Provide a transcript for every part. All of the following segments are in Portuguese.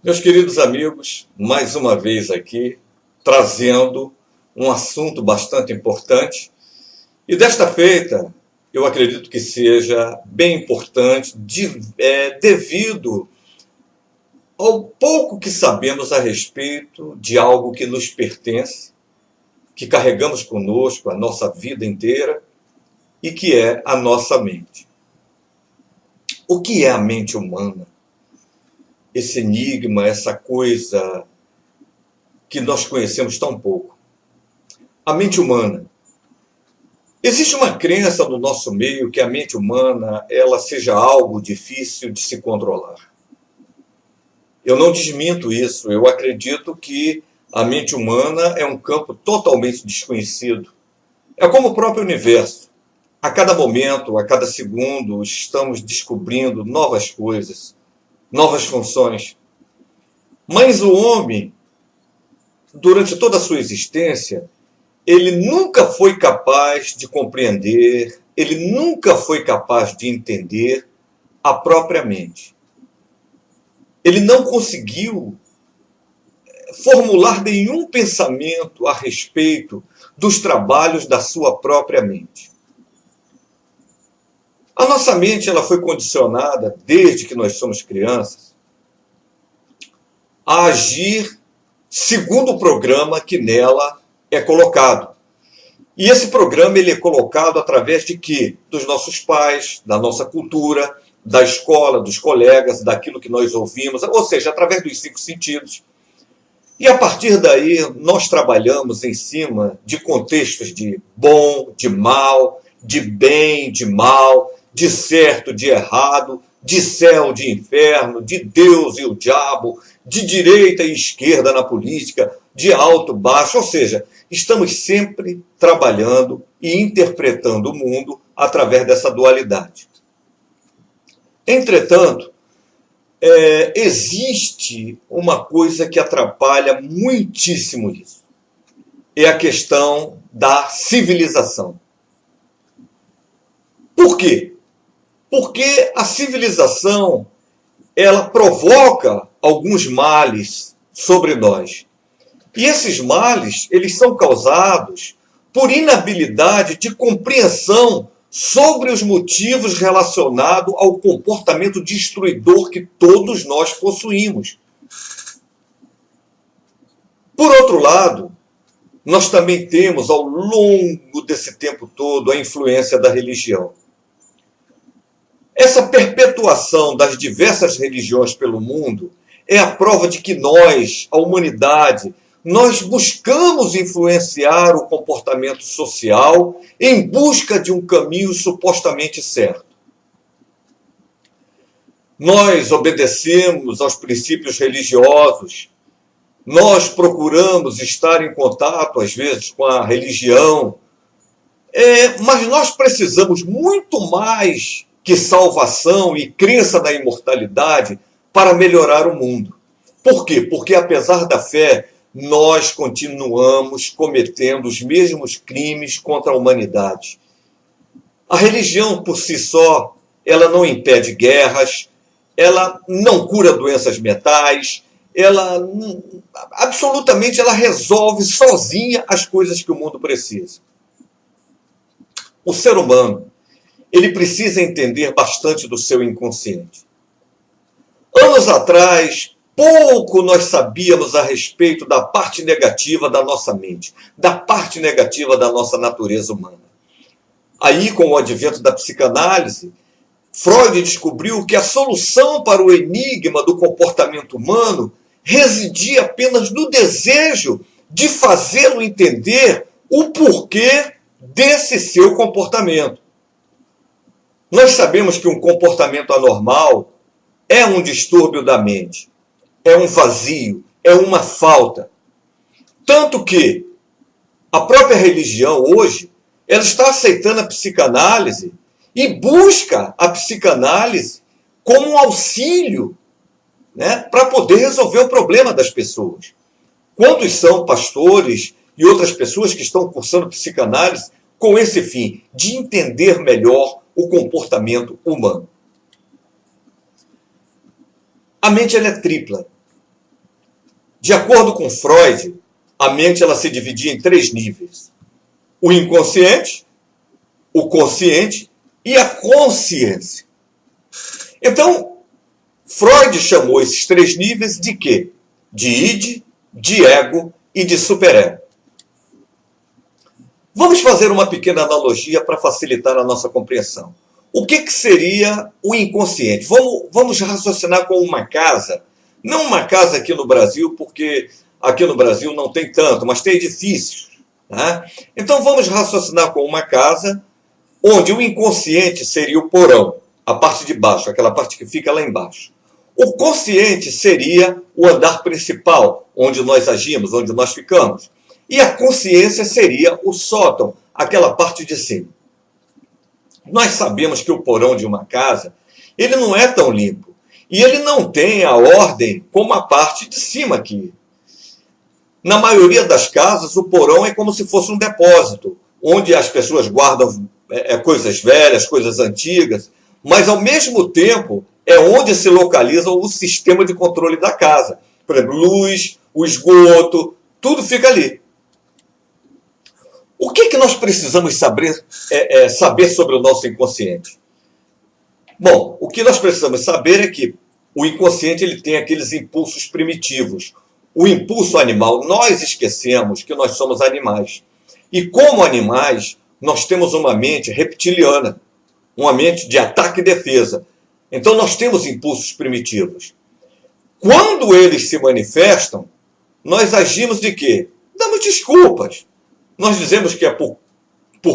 Meus queridos amigos, mais uma vez aqui, trazendo um assunto bastante importante. E desta feita, eu acredito que seja bem importante, devido ao pouco que sabemos a respeito de algo que nos pertence, que carregamos conosco a nossa vida inteira e que é a nossa mente. O que é a mente humana? Esse enigma, essa coisa que nós conhecemos tão pouco. A mente humana. Existe uma crença no nosso meio que a mente humana ela seja algo difícil de se controlar. Eu não desminto isso, eu acredito que a mente humana é um campo totalmente desconhecido. É como o próprio universo. A cada momento, a cada segundo, estamos descobrindo novas coisas, novas funções. Mas o homem, durante toda a sua existência, ele nunca foi capaz de compreender, ele nunca foi capaz de entender a própria mente. Ele não conseguiu formular nenhum pensamento a respeito dos trabalhos da sua própria mente. A nossa mente ela foi condicionada, desde que nós somos crianças, a agir segundo o programa que nela é colocado. E esse programa ele é colocado através de quê? Dos nossos pais, da nossa cultura, da escola, dos colegas, daquilo que nós ouvimos, ou seja, através dos 5 sentidos. E a partir daí nós trabalhamos em cima de contextos de bom, de mal, de bem, de mal, de certo, de errado, de céu, de inferno, de Deus e o diabo, de direita e esquerda na política, de alto, baixo, ou seja, estamos sempre trabalhando e interpretando o mundo através dessa dualidade. Entretanto, existe uma coisa que atrapalha muitíssimo isso. É a questão da civilização. Por quê? Porque a civilização ela provoca alguns males sobre nós. E esses males, eles são causados por inabilidade de compreensão sobre os motivos relacionados ao comportamento destruidor que todos nós possuímos. Por outro lado, nós também temos, ao longo desse tempo todo, a influência da religião. Essa perpetuação das diversas religiões pelo mundo é a prova de que nós, a humanidade, nós buscamos influenciar o comportamento social em busca de um caminho supostamente certo. Nós obedecemos aos princípios religiosos, nós procuramos estar em contato, às vezes, com a religião, mas nós precisamos muito mais que salvação e crença na imortalidade para melhorar o mundo. Por quê? Porque apesar da fé, nós continuamos cometendo os mesmos crimes contra a humanidade. A religião por si só, ela não impede guerras, ela não cura doenças mentais, absolutamente ela resolve sozinha as coisas que o mundo precisa. O ser humano, ele precisa entender bastante do seu inconsciente. Anos atrás, pouco nós sabíamos a respeito da parte negativa da nossa mente, da parte negativa da nossa natureza humana. Aí, com o advento da psicanálise, Freud descobriu que a solução para o enigma do comportamento humano residia apenas no desejo de fazê-lo entender o porquê desse seu comportamento. Nós sabemos que um comportamento anormal é um distúrbio da mente, é um vazio, é uma falta. Tanto que a própria religião hoje, ela está aceitando a psicanálise e busca a psicanálise como um auxílio, né, para poder resolver o problema das pessoas. Quantos são pastores e outras pessoas que estão cursando psicanálise com esse fim, de entender melhor o comportamento humano? A mente ela é tripla. De acordo com Freud, a mente ela se dividia em 3 níveis: o inconsciente, o consciente e a consciência. Então, Freud chamou esses 3 níveis de quê? De id, de ego e de superego. Vamos fazer uma pequena analogia para facilitar a nossa compreensão. O que seria o inconsciente? Vamos raciocinar com uma casa, não uma casa aqui no Brasil, porque aqui no Brasil não tem tanto, mas tem edifícios. Tá? Então vamos raciocinar com uma casa onde o inconsciente seria o porão, a parte de baixo, aquela parte que fica lá embaixo. O consciente seria o andar principal, onde nós agimos, onde nós ficamos. E a consciência seria o sótão, aquela parte de cima. Nós sabemos que o porão de uma casa, ele não é tão limpo. E ele não tem a ordem como a parte de cima aqui. Na maioria das casas, o porão é como se fosse um depósito, onde as pessoas guardam coisas velhas, coisas antigas, mas ao mesmo tempo é onde se localiza o sistema de controle da casa. Por exemplo, luz, o esgoto, tudo fica ali. O que nós precisamos saber sobre o nosso inconsciente? Bom, o que nós precisamos saber é que o inconsciente ele tem aqueles impulsos primitivos. O impulso animal, nós esquecemos que nós somos animais. E como animais, nós temos uma mente reptiliana, uma mente de ataque e defesa. Então nós temos impulsos primitivos. Quando eles se manifestam, nós agimos de quê? Damos desculpas. Nós dizemos que é por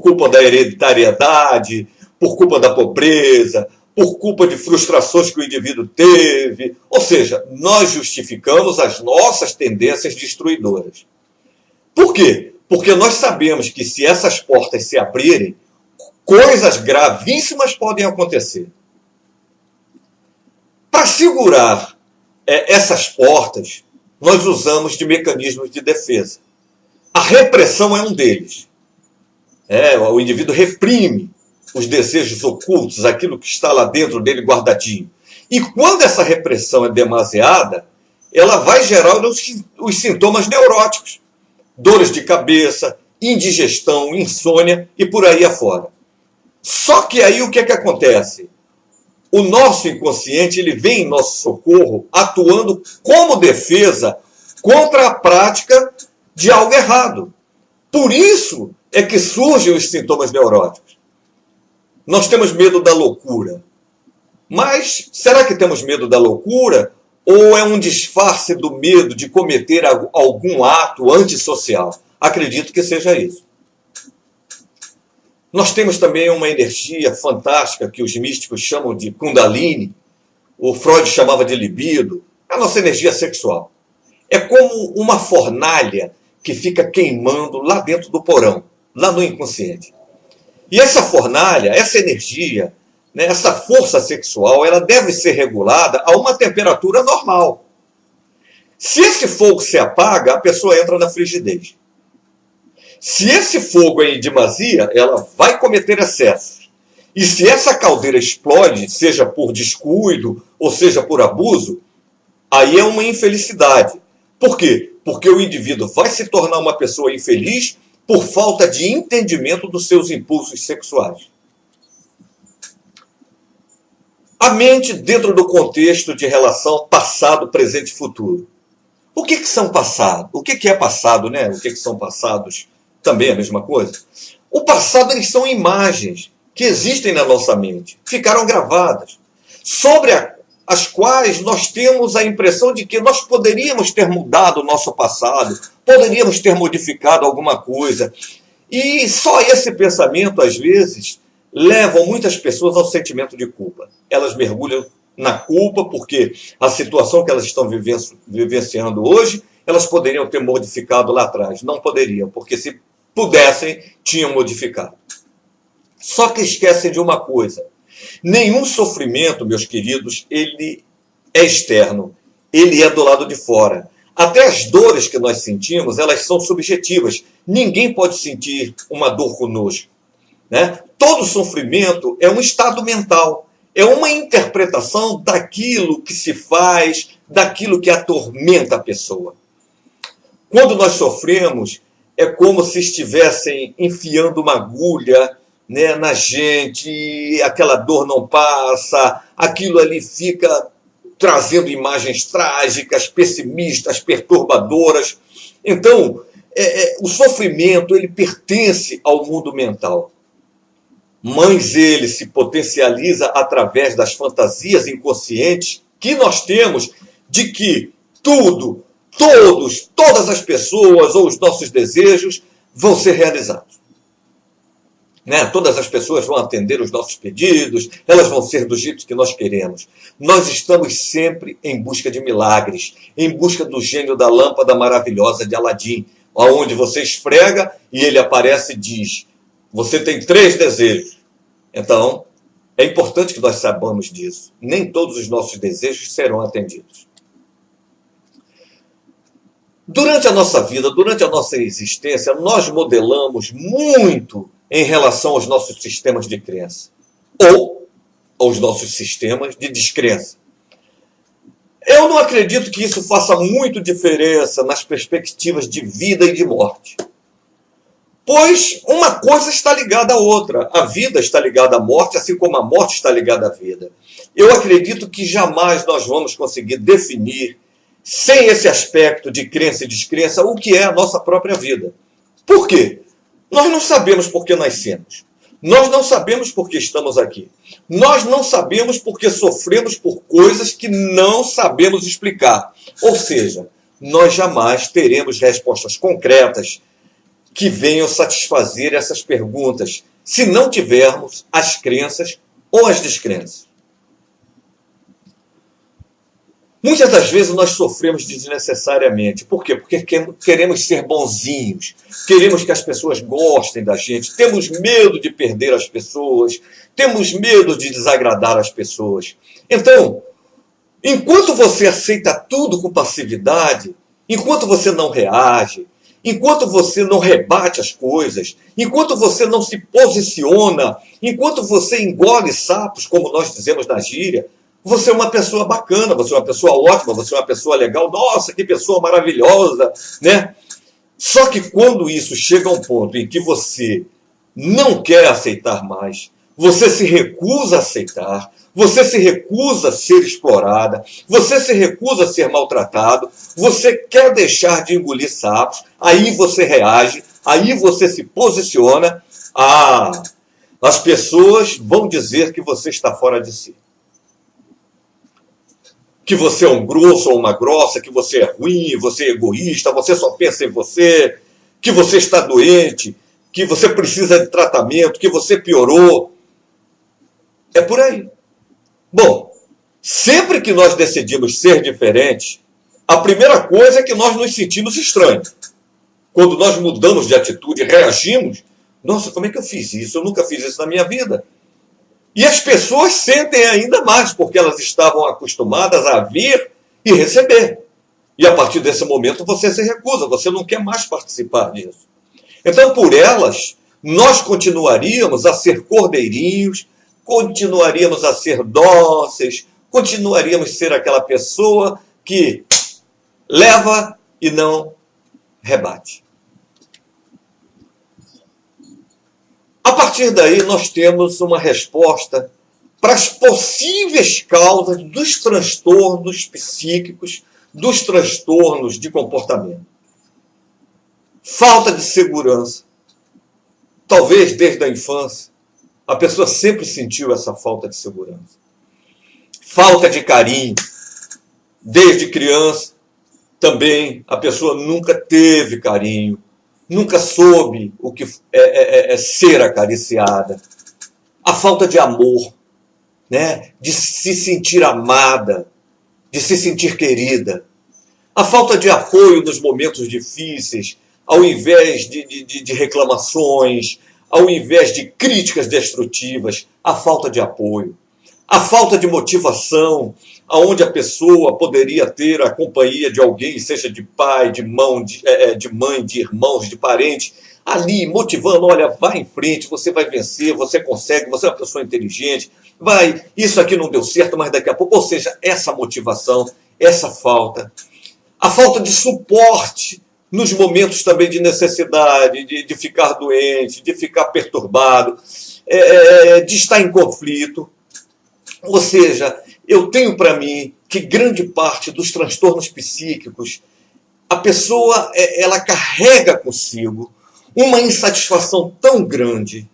culpa da hereditariedade, por culpa da pobreza, por culpa de frustrações que o indivíduo teve. Ou seja, nós justificamos as nossas tendências destruidoras. Por quê? Porque nós sabemos que se essas portas se abrirem, coisas gravíssimas podem acontecer. Para segurar essas portas, nós usamos de mecanismos de defesa. A repressão é um deles. O indivíduo reprime os desejos ocultos, aquilo que está lá dentro dele guardadinho. E quando essa repressão é demasiada, ela vai gerar os sintomas neuróticos. Dores de cabeça, indigestão, insônia e por aí afora. Só que aí o que acontece? O nosso inconsciente ele vem em nosso socorro atuando como defesa contra a prática de algo errado. Por isso é que surgem os sintomas neuróticos. Nós temos medo da loucura. Mas será que temos medo da loucura? Ou é um disfarce do medo de cometer algum ato antissocial? Acredito que seja isso. Nós temos também uma energia fantástica que os místicos chamam de Kundalini. O Freud chamava de libido. É a nossa energia sexual. É como uma fornalha que fica queimando lá dentro do porão, lá no inconsciente. E essa fornalha, essa energia, essa força sexual, ela deve ser regulada a uma temperatura normal. Se esse fogo se apaga, a pessoa entra na frigidez. Se esse fogo é em demasia, ela vai cometer excessos. E se essa caldeira explode, seja por descuido ou seja por abuso, aí é uma infelicidade. Por quê? Porque o indivíduo vai se tornar uma pessoa infeliz por falta de entendimento dos seus impulsos sexuais. A mente dentro do contexto de relação passado, presente e futuro. O que são passado? O que é passado, né? O que são passados? Também é a mesma coisa. O passado, eles são imagens que existem na nossa mente, ficaram gravadas, sobre as quais nós temos a impressão de que nós poderíamos ter mudado o nosso passado, poderíamos ter modificado alguma coisa. E só esse pensamento, às vezes, leva muitas pessoas ao sentimento de culpa. Elas mergulham na culpa porque a situação que elas estão vivenciando hoje, elas poderiam ter modificado lá atrás. Não poderiam, porque se pudessem, tinham modificado. Só que esquecem de uma coisa. Nenhum sofrimento, meus queridos, ele é externo. Ele é do lado de fora. Até as dores que nós sentimos, elas são subjetivas. Ninguém pode sentir uma dor conosco. Todo sofrimento é um estado mental. É uma interpretação daquilo que se faz, daquilo que atormenta a pessoa. Quando nós sofremos, é como se estivessem enfiando uma agulha, né, na gente, e aquela dor não passa, aquilo ali fica trazendo imagens trágicas, pessimistas, perturbadoras. Então, o sofrimento, ele pertence ao mundo mental, mas ele se potencializa através das fantasias inconscientes que nós temos de que tudo, todos, todas as pessoas ou os nossos desejos vão ser realizados. Né? Todas as pessoas vão atender os nossos pedidos, elas vão ser do jeito que nós queremos. Nós estamos sempre em busca de milagres, em busca do gênio da lâmpada maravilhosa de Aladim, onde você esfrega e ele aparece e diz: você tem 3 desejos. Então, é importante que nós saibamos disso. Nem todos os nossos desejos serão atendidos. Durante a nossa vida, durante a nossa existência, nós modelamos muito em relação aos nossos sistemas de crença ou aos nossos sistemas de descrença. Eu não acredito que isso faça muito diferença nas perspectivas de vida e de morte. Pois uma coisa está ligada à outra. A vida está ligada à morte, assim como a morte está ligada à vida. Eu acredito que jamais nós vamos conseguir definir, sem esse aspecto de crença e descrença, o que é a nossa própria vida. Por quê? Nós não sabemos por que nascemos. Nós não sabemos por que estamos aqui. Nós não sabemos por que sofremos por coisas que não sabemos explicar. Ou seja, nós jamais teremos respostas concretas que venham satisfazer essas perguntas, se não tivermos as crenças ou as descrenças. Muitas das vezes nós sofremos desnecessariamente. Por quê? Porque queremos ser bonzinhos, queremos que as pessoas gostem da gente, temos medo de perder as pessoas, temos medo de desagradar as pessoas. Então, enquanto você aceita tudo com passividade, enquanto você não reage, enquanto você não rebate as coisas, enquanto você não se posiciona, enquanto você engole sapos, como nós dizemos na gíria, você é uma pessoa bacana, você é uma pessoa ótima, você é uma pessoa legal. Nossa, que pessoa maravilhosa, né? Só que quando isso chega a um ponto em que você não quer aceitar mais, você se recusa a aceitar, você se recusa a ser explorada, você se recusa a ser maltratado, você quer deixar de engolir sapos, aí você reage, aí você se posiciona. As pessoas vão dizer que você está fora de si, que você é um grosso ou uma grossa, que você é ruim, você é egoísta, você só pensa em você, que você está doente, que você precisa de tratamento, que você piorou. É por aí. Bom, sempre que nós decidimos ser diferentes, a primeira coisa é que nós nos sentimos estranhos. Quando nós mudamos de atitude e reagimos, nossa, como é que eu fiz isso? Eu nunca fiz isso na minha vida. E as pessoas sentem ainda mais, porque elas estavam acostumadas a vir e receber. E a partir desse momento você se recusa, você não quer mais participar disso. Então, por elas, nós continuaríamos a ser cordeirinhos, continuaríamos a ser dóceis, continuaríamos a ser aquela pessoa que leva e não rebate. A partir daí, nós temos uma resposta para as possíveis causas dos transtornos psíquicos, dos transtornos de comportamento. Falta de segurança. Talvez desde a infância, a pessoa sempre sentiu essa falta de segurança. Falta de carinho. Desde criança, também a pessoa nunca teve carinho. Nunca soube o que é ser acariciada. A falta de amor, né? De se sentir amada, de se sentir querida. A falta de apoio nos momentos difíceis, ao invés de reclamações, ao invés de críticas destrutivas, a falta de apoio. A falta de motivação, aonde a pessoa poderia ter a companhia de alguém, seja de pai, de mãe, de irmãos, de parentes, ali motivando: olha, vai em frente, você vai vencer, você consegue, você é uma pessoa inteligente, vai, isso aqui não deu certo, mas daqui a pouco. Ou seja, essa motivação, essa falta. A falta de suporte nos momentos também de necessidade, de ficar doente, de ficar perturbado, de estar em conflito. Ou seja, eu tenho para mim que grande parte dos transtornos psíquicos, a pessoa ela carrega consigo uma insatisfação tão grande,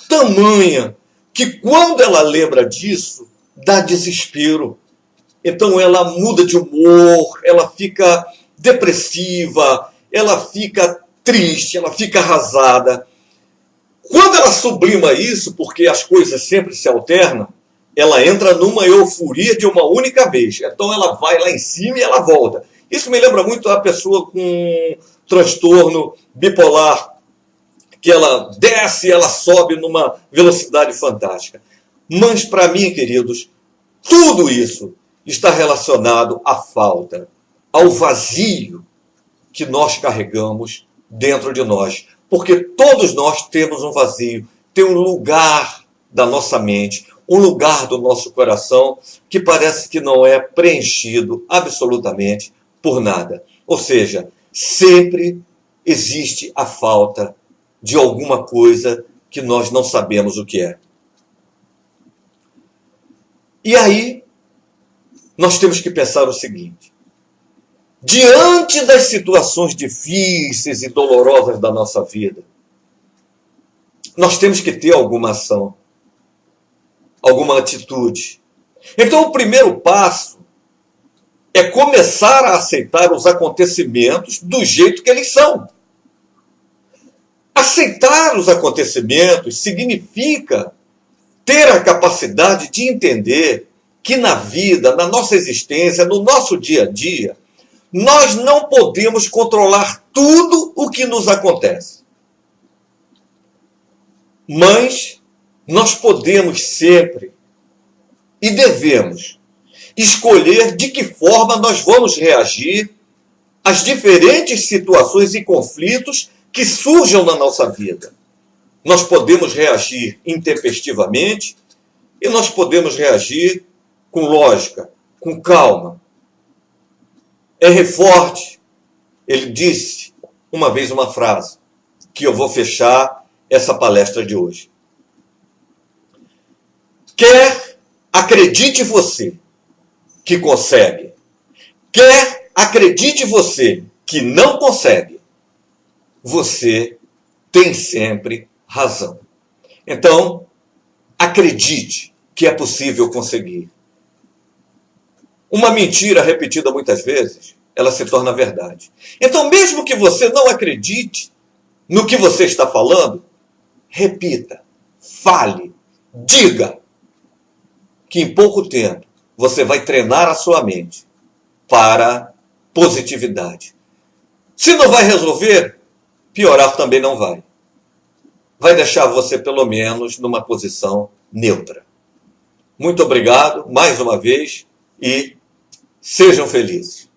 tamanha, que quando ela lembra disso, dá desespero. Então ela muda de humor, ela fica depressiva, ela fica triste, ela fica arrasada. Quando ela sublima isso, porque as coisas sempre se alternam, ela entra numa euforia de uma única vez. Então ela vai lá em cima e ela volta. Isso me lembra muito a pessoa com transtorno bipolar, que ela desce e ela sobe numa velocidade fantástica. Mas para mim, queridos, tudo isso está relacionado à falta, ao vazio que nós carregamos dentro de nós. Porque todos nós temos um vazio, tem um lugar da nossa mente, um lugar do nosso coração que parece que não é preenchido absolutamente por nada. Ou seja, sempre existe a falta de alguma coisa que nós não sabemos o que é. E aí, nós temos que pensar o seguinte: diante das situações difíceis e dolorosas da nossa vida, nós temos que ter alguma ação, alguma atitude. Então, o primeiro passo é começar a aceitar os acontecimentos do jeito que eles são. Aceitar os acontecimentos significa ter a capacidade de entender que na vida, na nossa existência, no nosso dia a dia, nós não podemos controlar tudo o que nos acontece. Mas nós podemos sempre e devemos escolher de que forma nós vamos reagir às diferentes situações e conflitos que surjam na nossa vida. Nós podemos reagir intempestivamente e nós podemos reagir com lógica, com calma. Henry Ford, ele disse uma vez uma frase que eu vou fechar essa palestra de hoje. Quer acredite você que consegue, quer acredite você que não consegue, você tem sempre razão. Então, acredite que é possível conseguir. Uma mentira repetida muitas vezes, ela se torna verdade. Então, mesmo que você não acredite no que você está falando, repita, fale, diga, que em pouco tempo você vai treinar a sua mente para positividade. Se não vai resolver, piorar também não vai. Vai deixar você, pelo menos, numa posição neutra. Muito obrigado, mais uma vez, e sejam felizes.